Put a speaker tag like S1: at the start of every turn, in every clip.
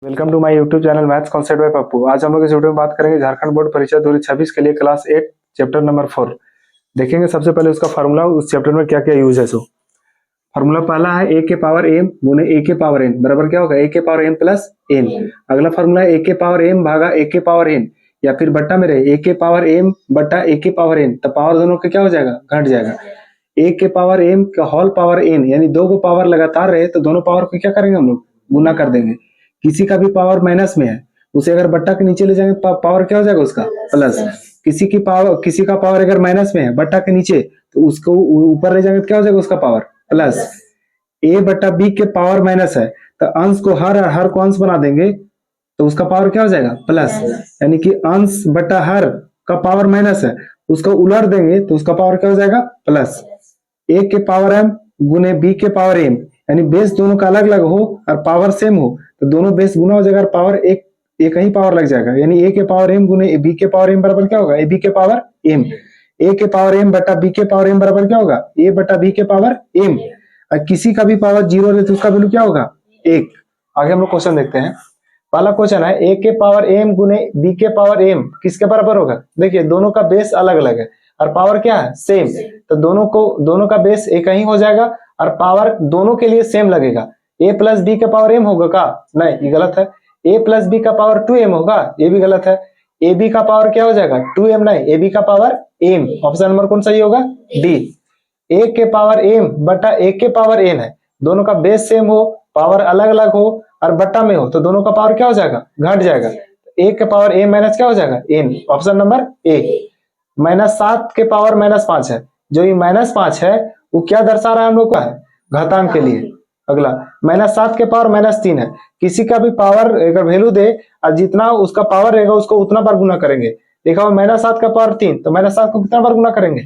S1: Welcome to my YouTube channel maths concept by Pappu. आज हम लोग इस वीडियो में बात करेंगे झारखंड बोर्ड परीक्षा 2026 के लिए क्लास 8 चैप्टर नंबर 4 देखेंगे। सबसे पहले उसका फार्मूला, उस चैप्टर में क्या क्या यूज है। सो फार्मूला पहला है ए के पावर एम गुने ए के पावर एन बराबर क्या होगा, ए के पावर एम प्लस एन। अगला फार्मूला है ए के पावर एम भागा ए के पावर एन, या फिर बट्टा में रहे ए के पावर एम बट्टा ए के पावर एन, तो पावर दोनों का क्या हो जाएगा, घट जाएगा। ए के पावर एम का होल पावर एन, यानी दो को पावर लगातार रहे तो दोनों पावर को क्या करेंगे, हम लोग गुना कर देंगे। किसी का भी पावर माइनस में है, उसे अगर बट्टा के नीचे ले जाएंगे पावर क्या हो जाएगा उसका, प्लस। किसी का पावर अगर माइनस में है बट्टा के नीचे, तो उसको ऊपर ले जाएंगे तो क्या हो जाएगा उसका पावर प्लस। ए बट्टा बी के पावर माइनस है, तो अंश को हर को अंश बना देंगे तो उसका पावर क्या हो जाएगा, प्लस। यानी कि अंश बट्टा हर का पावर माइनस है, उसको उलट देंगे तो उसका पावर क्या हो जाएगा, प्लस। ए के पावर एम गुने बी के पावर एम, यानी बेस दोनों का अलग अलग हो और पावर सेम हो तो दोनों बेस गुना हो जाएगा और पावर एक ही पावर लग जाएगा। यानी ए के पावर एम गुने बी के पावर एम बराबर क्या होगा, ए बी के पावर एम। ए के पावर एम बटा बी के पावर एम बराबर क्या होगा, ए बटा बी के पावर एम। और किसी का भी पावर जीरो रहे तो उसका वैल्यू क्या होगा, एक। आगे हम लोग क्वेश्चन देखते हैं। पहला क्वेश्चन है ए के पावर एम गुने बी के पावर एम किसके बराबर होगा। देखिए दोनों का बेस अलग अलग है और पावर क्या है, सेम। तो दोनों का बेस एक ही हो जाएगा और पावर दोनों के लिए सेम लगेगा। ए प्लस बी का पावर एम होगा का, नहीं ये गलत है। ए प्लस बी का पावर 2m होगा, ये भी गलत है। ए बी का पावर क्या हो जाएगा, 2m, नहीं ए बी का पावर m। ऑप्शन नंबर कौन सही होगा, डी। ए के पावर m बटा ए के पावर n है, दोनों का बेस सेम हो, पावर अलग अलग हो और बट्टा में हो तो दोनों का पावर क्या हो जाएगा, घट जाएगा। ए के पावर m माइनस क्या हो जाएगा, n। Option number A. -7 के पावर -5 है, जो ये -5 है वो क्या दर्शा रहा है हम लोग का, घातांक के लिए। अगला -7 के पावर -3 है, किसी का भी पावर अगर वैल्यू दे और जितना उसका पावर रहेगा उसको उतना बार गुना करेंगे। देखा हो -7 का पावर 3, तो -7 को कितना बार गुना करेंगे,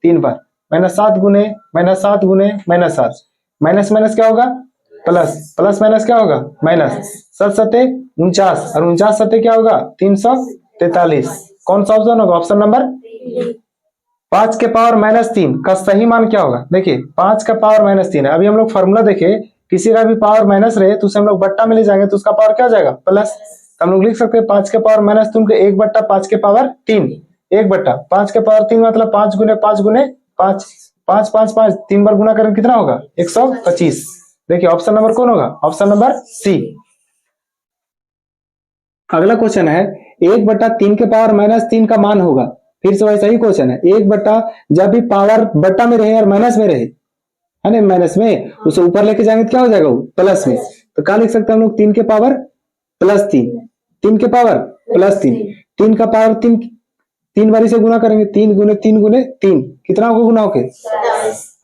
S1: 3 बार। -7 गुने -7 गुने -7, माइनस माइनस क्या होगा, प्लस, प्लस माइनस क्या होगा, माइनस। 7 सत्ते 49 और 49 सत्ते क्या होगा, 343। कौन सा ऑप्शन होगा, ऑप्शन नंबर 5 के पावर -3 का सही मान क्या होगा। देखिए 5 का पावर -3 है, अभी हम लोग फॉर्मूला देखे, किसी का भी पावर माइनस रहे तो उसे हम लोग बट्टा में ले जाएंगे तो उसका पावर क्या हो जाएगा, प्लस। हम लोग लिख सकते हैं 5 के पावर -3 को 1 बट्टा 5 के पावर 3, 1 बट्टा 5 के पावर 3 मतलब 5 गुने 5 गुने 5, 5 5 5 3 बार गुना करें कितना होगा, 125। देखिए ऑप्शन नंबर कौन होगा, ऑप्शन नंबर सी। अगला क्वेश्चन है 1 बट्टा 3 के पावर -3 का मान होगा। फिर से वैसा ही क्वेश्चन है, 1 बट्टा जब भी पावर बट्टा में रहे और माइनस में रहे, है ना, माइनस में उसे ऊपर लेके जाएंगे तो क्या हो जाएगा, वो प्लस में। तो क्या लिख सकते हैं हम लोग, 3 के पावर +3, 3 के पावर +3, 3 का पावर 3, 3 बारी से गुना करेंगे, 3 गुने 3 गुने 3 कितना होगा गुना होके।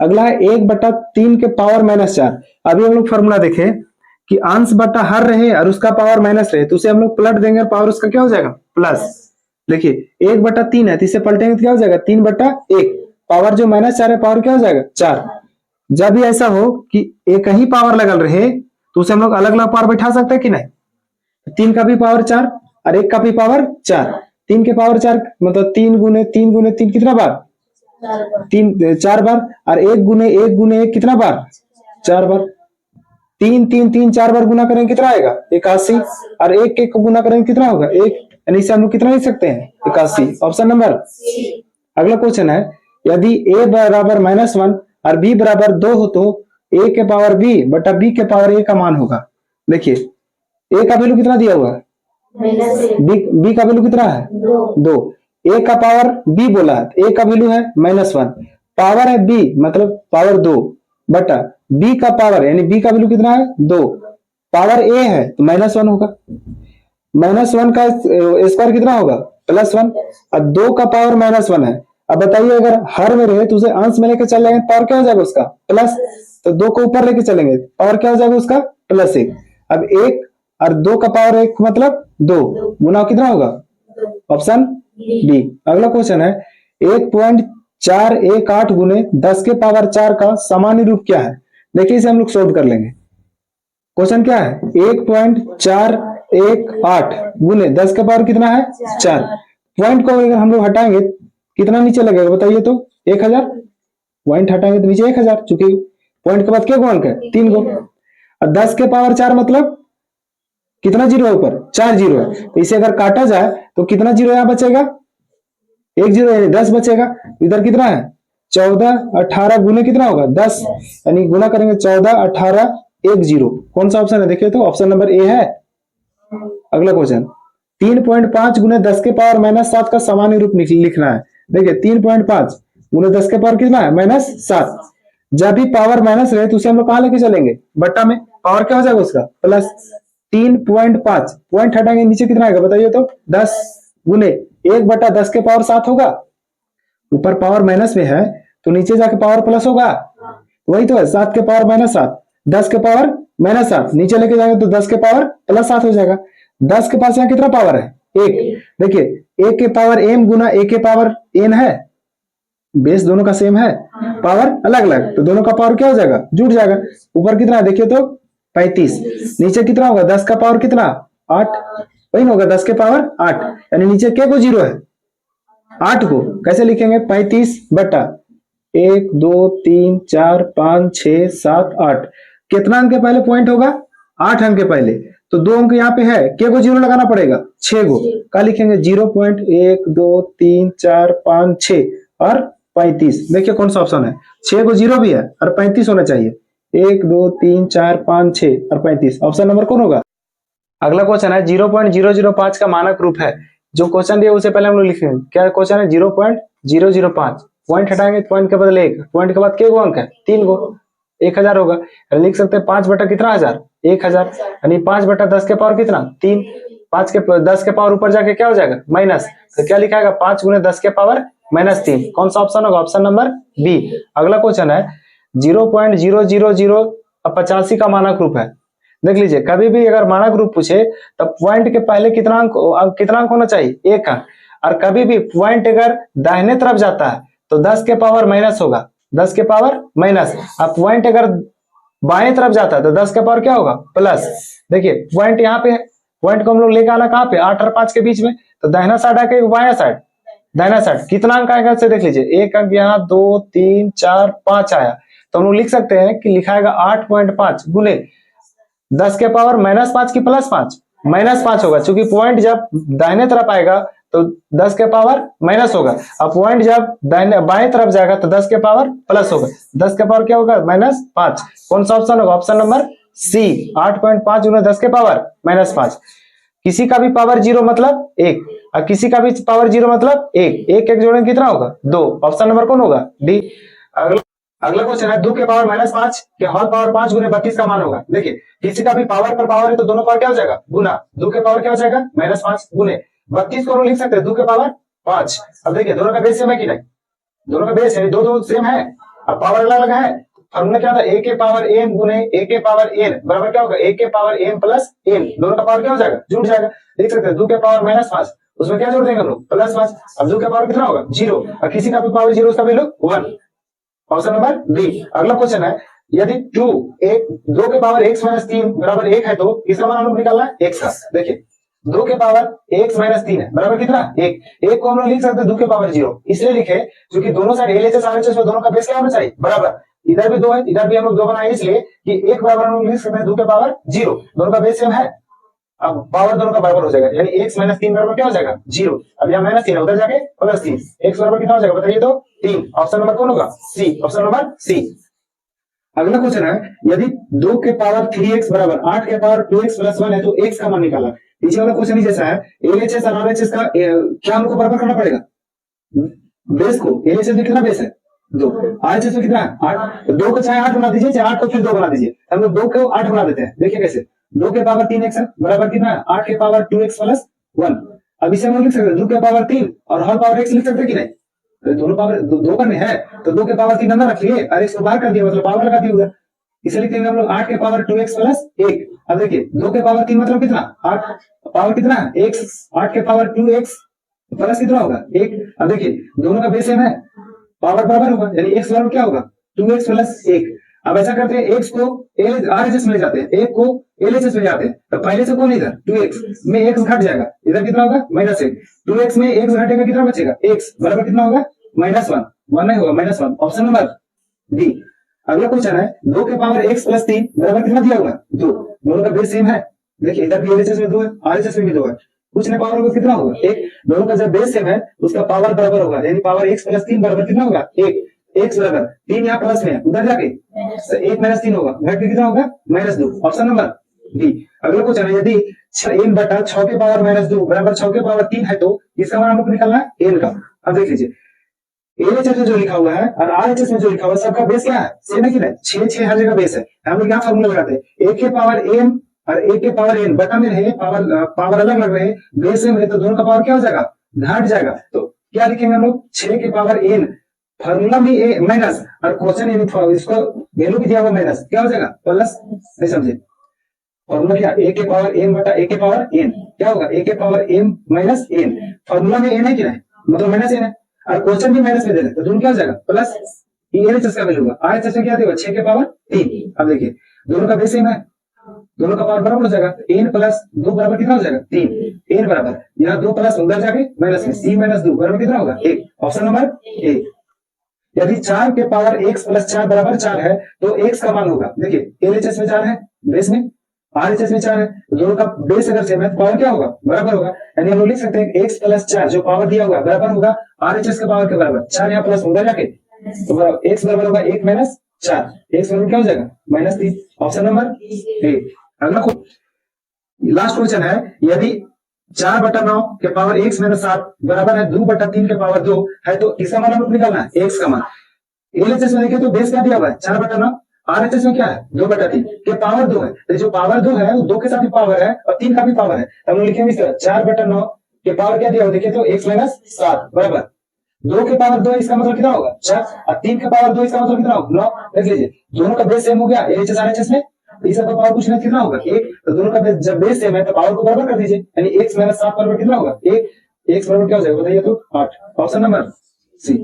S1: अगला है 1 बट्टा 3 के पावर -4। अभी हम लोग फॉर्मूला देखे कि अंश बट्टा हर रहे और उसका पावर माइनस रहे तो उसे हम लोग पलट देंगे और पावर उसका क्या हो जाएगा, प्लस। देखिए 1 बट्टा 3 है तो इसे पलटेंगे तो क्या हो जाएगा, 3 बट्टा 1, पावर जो -4 है पावर क्या हो जाएगा, 4। जब भी ऐसा हो कि एक ही पावर लगल रहे तो उसे हम लोग अलग अलग पावर बैठा सकते हैं कि नहीं। 3 का भी पावर 4 और 1 का भी पावर 4, 3 के पावर 4 मतलब 3 गुने 3 गुने 3 कितना बार, 4 बार। और 1 गुने 1 गुने 1 कितना बार, 4 बार। 3 3 3 4 बार गुना करेंगे कितना आएगा, 81। और 1 1 को गुना करेंगे कितना होगा, 1। यानी इसे हम लोग कितना लिख सकते हैं, 81। Option number. अगला क्वेश्चन है यदि a बराबर -1 और b बराबर 2 हो तो a के पावर b बटा b के पावर a का मान होगा। देखिए a का वैल्यू कितना दिया हुआ है, b का वैल्यू कितना है, 2। a का पावर b बोला है, a का वैल्यू है -1, पावर है b मतलब पावर 2 बटा b का पावर, यानी b का वैल्यू कितना है, 2, पावर a है तो -1 होगा। -1 का स्क्वायर कितना होगा, +1। और 2 का पावर -1 है। अब बताइए अगर हर में रहे तो उसे अंश में लेकर चल जाएंगे, पावर क्या हो जाएगा उसका, प्लस। तो 2 को ऊपर लेके चलेंगे, पावर क्या हो जाएगा उसका, +1। अब 1 और 2 का पावर 1 मतलब 2, गुना कितना होगा, ऑप्शन डी। अगला क्वेश्चन है 1.418 गुने 10 के पावर 4 का सामान्य रूप क्या है। देखिए इसे हम लोग सोल्व कर लेंगे। क्वेश्चन क्या है, 1.418 गुने 10 का पावर कितना है, 4। पॉइंट को अगर हम लोग हटाएंगे कितना नीचे लगेगा बताइए तो, 1000। पॉइंट हटाएंगे तो नीचे 1000, चूंकि पॉइंट के बाद क्या गुणक है, 3 गो। और 10 के पावर 4 मतलब कितना जीरो है ऊपर, 4 जीरो है, तो इसे अगर काटा जाए तो कितना जीरो यहाँ बचेगा, 1 जीरो यानी 10 बचेगा। इधर कितना है 14, 18 गुने कितना होगा 10, यानी गुना करेंगे 14, 18, 1 जीरो। कौन सा ऑप्शन है देखिए तो ऑप्शन नंबर ए है। अगला क्वेश्चन 3.5 गुने 10 के पावर माइनस 7 का सामान्य रूप लिखना है। देखिए 3.5 गुने 10 के पावर कितना है माइनस 7। जब भी पावर माइनस रहे तो उसे हम लोग कहां लेके चलेंगे, बट्टा में। पावर क्या हो जाएगा उसका प्लस 3.5, पॉइंट हटाएंगे नीचे कितना आएगा बताइए तो 10 गुने 1/10 के पावर 7 होगा। ऊपर पावर माइनस में है तो नीचे जाके पावर प्लस होगा, वही तो है 7 के पावर माइनस 7, 10 के पावर माइनस 7, नीचे लेके जाएंगे तो 10 के पावर प्लस 7 हो जाएगा। 10 के पास यहाँ कितना पावर है 1, देखिए 1 के पावर m गुना 1 के पावर n है, बेस दोनों का सेम है, पावर अलग अलग, तो दोनों का पावर क्या हो जाएगा जुड़ जाएगा। ऊपर कितना है देखिए तो 35, नीचे कितना होगा 10 का पावर कितना 8, वही ना होगा 10 के पावर 8, यानी नीचे क्या को जीरो है 8 को कैसे लिखेंगे 35 बटा 1 2 3 4 5 6 7 8, कितना अंक के पहले पॉइंट होगा 8 अंक के पहले, तो 2 अंक यहाँ पे है, क्या को जीरो लगाना पड़ेगा 6 को, क्या लिखेंगे 0.1 2 3 4 5 6 और 35। देखिए कौन सा ऑप्शन है, 6 को जीरो भी है और 35 होना चाहिए, 1 2 3 4 5 6 और 35, ऑप्शन नंबर कौन होगा। अगला क्वेश्चन है 0.005 का मानक रूप है। जो क्वेश्चन दिया उसे पहले हम लोग लिखेंगे, क्या क्वेश्चन है 0.005, पॉइंट हटाएंगे पॉइंट के बदले 1, पॉइंट के बाद क्या अंक है 3 गो, 1000 होगा, लिख सकते हैं 5 बटा कितना हजार 1000, यानी 5 बटा 10 के पावर कितना 3, 5 के 10 के पावर ऊपर जाके क्या हो जाएगा माइनस, तो क्या लिखाएगा 5 गुने 10 के पावर माइनस 3, कौन सा ऑप्शन होगा ऑप्शन नंबर बी। अगला क्वेश्चन है 0.00085 का मानक रूप है। देख लीजिए कभी भी अगर मानक रूप पूछे तो पॉइंट के पहले कितना अंक होना चाहिए 1 अंक, और कभी भी पॉइंट अगर दाहिने तरफ जाता है तो 10 के पावर माइनस होगा, 10 के पावर माइनस, अब पॉइंट अगर बाएं तरफ जाता है तो 10 के पावर क्या होगा प्लस। देखिए पॉइंट यहाँ पे, पॉइंट को हम लोग लेकर आना कहाँ पे 8 और 5 के बीच में, तो दाहिना साइड आके बाया साइड, दाहिना साइड कितना अंक आएगा से देख लीजिए, 1 अंक यहाँ 2 3 4 5 आया, तो हम लोग लिख सकते हैं कि लिखाएगा 8.5 गुने 10 के पावर माइनस 5 की प्लस 5, माइनस 5 होगा, क्योंकि पॉइंट जब दाहिने तरफ आएगा तो 10 के पावर माइनस होगा, अब पॉइंट जब दाहिने बाएं तरफ जाएगा तो 10 के पावर प्लस होगा, 10 के पावर क्या होगा माइनस 5, कौन सा ऑप्शन होगा ऑप्शन नंबर सी 8.5 गुना 10 के पावर माइनस 5। किसी का भी पावर जीरो मतलब 1 और किसी का भी पावर जीरो मतलब 1, 1 1 जोड़ेंगे कितना होगा 2, ऑप्शन नंबर कौन होगा डी। अगला क्वेश्चन है 2 के पावर माइनस 5 के होल पावर 5 गुने 32 का मान होगा। देखिए किसी का भी पावर पर पावर है तो दोनों पावर क्या हो जाएगा गुना, 2 के पावर क्या हो जाएगा माइनस 5 गुने 32 को हम लिख सकते हैं 2 के पावर 5। अब देखिए दोनों का बेस सेम है कि नहीं, दोनों का बेस है, दो सेम है, अब पावर अलग अलग है, फॉर्मूला क्या था a के पावर m गुने a के पावर n बराबर क्या होगा a के पावर m प्लस n, दोनों का पावर क्या हो जाएगा जुड़ जाएगा, लिख सकते हैं 2 के पावर माइनस 5, उसमें क्या जोड़ देंगे हम लोग प्लस 5, अब 2 के पावर कितना होगा 0 और किसी का भी पावर 0 उसका वैल्यू 1, ऑप्शन नंबर बी। अगला क्वेश्चन है यदि 2 के पावर x माइनस 3 बराबर 1 है तो इसका मान हम लोग निकालना है x का। देखिए 2 के पावर x माइनस 3 है बराबर कितना 1, 1 को हम लोग लिख सकते हैं 2 के पावर 0, इसलिए लिखे क्योंकि दोनों साइड LHS RHS में दोनों का बेस क्या होना चाहिए बराबर, इधर भी 2 है इधर भी हम लोग 2 बनाए इसलिए कि 1 बराबर हम लोग लिख सकते हैं 2 के पावर 0, दोनों का बेस सेम है, अब पावर दोनों का बराबर हो जाएगा, यानी x माइनस 3 बराबर क्या हो जाएगा 0, अब यहाँ माइनस 3 है उधर जाके प्लस 3, x बराबर कितना हो जाएगा बताइए तो 3, ऑप्शन नंबर कौन होगा सी, ऑप्शन नंबर सी। अगला क्वेश्चन है यदि 2 के पावर 3x बराबर 8 के पावर 2x प्लस 1 है तो x का मान निकाला। पीछे वाला क्वेश्चन ही जैसा है, LHS और RHS का क्या हमको बराबर करना पड़ेगा बेस को, LHS में कितना बेस है 2, RHS में कितना है 8, 2 को चाहे 8 बना दीजिए चाहे 8 को फिर 2 बना दीजिए, हम लोग 2 को 8 बना देते हैं। देखिए कैसे 2 के पावर 3x है बराबर कितना है 8 के पावर 2x प्लस 1, अब इसे हम लोग लिख सकते हैं 2 के पावर 3 और होल पावर x लिख सकते हैं कि नहीं, दोनों पावर 2 करने हैं तो 2 के पावर 3 अंदर रखिए और x को बाहर कर दिया मतलब पावर लगा दिया उधर, इसे लिखेंगे हम लोग 8 के पावर 2x प्लस 1। अब देखिए 2 के पावर 3 मतलब कितना 8, पावर कितना है x, 8 के पावर 2x प्लस कितना होगा 1। अब देखिए दोनों का बेस सेम है, पावर बराबर होगा, यानी x बराबर क्या होगा 2x प्लस 1। अब ऐसा करते हैं x को RHS में ले जाते हैं, 1 को LHS में जाते हैं, तो पहले से कौन इधर 2x में x घट जाएगा, इधर कितना होगा माइनस 1, 2x में x घटेगा कितना बचेगा x बराबर कितना होगा माइनस 1, 1 नहीं होगा माइनस 1, ऑप्शन नंबर डी। अगला क्वेश्चन है 2 के पावर x प्लस 3 बराबर कितना दिया हुआ 2, दोनों का बेस सेम है, देखिए इधर भी एलएचएस में 2 है, आरएचएस में भी 2 है, कुछ ने पावर होगा कितना होगा 1। दोनों का जब बेस सेम है उसका पावर बराबर होगा, यानी पावर x प्लस 3 बराबर कितना होगा 1। x बराबर 3 यहाँ प्लस में है, उधर जाके 1 माइनस 3 होगा, घट के कितना होगा -2। Option number D. अगला क्वेश्चन है, यदि n बटा 6 के पावर -2 बराबर 6 के पावर 3 है तो इसका मान हमको निकालना है n का। अब देख लीजिए एलएचएस में जो लिखा हुआ है और आरएचएस में जो लिखा हुआ है सबका बेस क्या है, सेम है कि नहीं, 6 हर जगह बेस है। हम लोग यहाँ फॉर्मूला लगाते हैं, एक के पावर m और एक के पावर n बटा में रहे, पावर अलग लग रहे, बेस में रहे तो दोनों का पावर क्या हो जाएगा, घट जाएगा। तो क्या लिखेंगे हम लोग, 6 के पावर n, फॉर्मूला में a माइनस और क्वेश्चन इसको वैल्यू भी दिया हुआ माइनस, क्या हो जाएगा प्लस। नहीं समझे, फॉर्मूला क्या, a के पावर m बटा a के पावर n क्या होगा, a के power m minus n। Formula में n है कि नहीं, मतलब माइनस n है और क्वेश्चन भी माइनस में दे रहे तो दोनों क्या हो जाएगा प्लस। एलएचएस का वैल्यू होगा, आरएचएस में क्या देगा 6 के पावर 3। अब देखिए दोनों का बेस सेम है, दोनों का पावर बराबर हो जाएगा, n प्लस 2 बराबर कितना हो जाएगा 3। n बराबर यहाँ 2 प्लस उधर जाके माइनस में, 3 माइनस 2 बराबर कितना होगा 1। Option number A. यदि 4 के पावर x प्लस 4 बराबर 4 है तो x का मान होगा, देखिए एलएचएस में 4 है बेस में, आरएचएस में 4 है, दोनों का बेस अगर सेम है तो पावर क्या होगा बराबर होगा। यानी हम लोग लिख सकते हैं x प्लस 4 जो पावर दिया हुआ बराबर होगा आरएचएस के पावर के बराबर, 4 यहाँ प्लस उधर जाके तो x बराबर होगा 1 माइनस 4, x बराबर क्या हो जाएगा -3। Option number A. अगला लास्ट क्वेश्चन है, यदि 4 बटा 9 के पावर x माइनस 7 बराबर है 2 बटा 3 के पावर 2 है तो इसका मान हमको निकालना है, x का मान। एलएचएस में देखें तो बेस क्या दिया हुआ है 4 बटा 9, आरएचएस में क्या है 2 बटा 3 के पावर 2 है, तो जो पावर 2 है वो 2 के साथ भी पावर है और 3 का भी पावर है, तो हम लिखेंगे इस तरह 4 बटा 9 के पावर क्या दिया हुआ देखिए तो x माइनस 7 बराबर 2 के पावर 2 इसका मतलब कितना होगा 4 और 3 के पावर 2 इसका मतलब कितना होगा 9। देख लीजिए दोनों का बेस सेम हो गया, एलएचएस आरएचएस में इसका पावर कुछ नहीं कितना होगा 1, तो दोनों का जब बेस सेम है तो पावर को बराबर कर दीजिए, यानी x माइनस 7 बराबर कितना होगा 1, x बराबर क्या हो जाएगा बताइए तो 8। ऑप्शन नंबर सी।